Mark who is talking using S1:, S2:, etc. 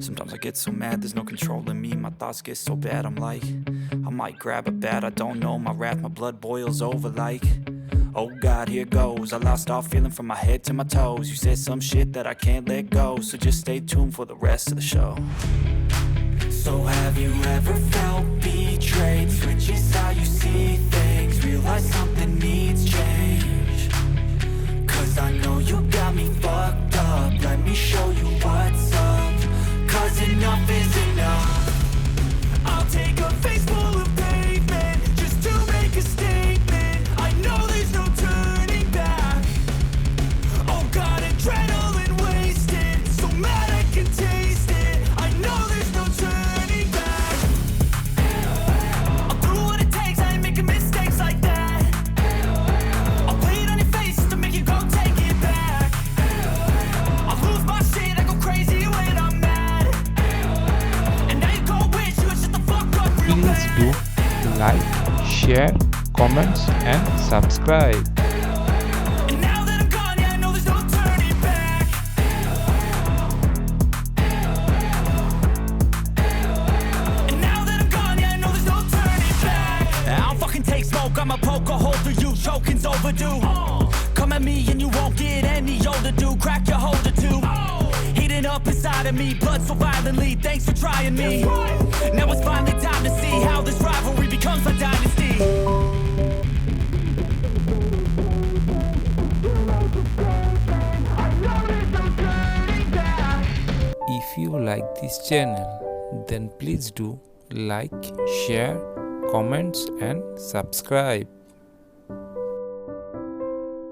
S1: Sometimes I get so mad, there's no controlling me. My thoughts get so bad, I'm like, I might grab a bat, I don't know. My wrath, my blood boils over like, oh God, here goes. I lost all feeling from my head to my toes. You said some shit that I can't let go, so just stay tuned for the rest of the show. So have you ever felt betrayed? Switches how you see things, realize something needs change. Cause I know you got me fucked up, let me show you what's up. Cause enough is enough. I'll take a face full of pavement just to make a statement. I know there's no turning back. Oh God, adrenaline wasted, so mad I can taste it. I know there's no turning back. I'll do what it takes, I ain't making mistakes like that. I'll play it on your face to make you go take it back. I'll lose my shit, I go crazy when I'm mad. And now you go wish you would shut the fuck up real
S2: Please
S1: bad.
S2: do like, share, comments and subscribe.
S1: And now that I'm gone, yeah, I know there's no turning back. And now that I'm gone, yeah, I know there's no turning back. I'll fucking take smoke, I'ma poke a hole through you, choking's overdue. Come at me and you won't get any older, dude. Crack your holder too. Heating up inside of me, blood so violently. Thanks for trying me. Now it's finally time to see how this rivalry becomes a dynasty.
S2: If you like this channel, then please do like, share, comments and subscribe.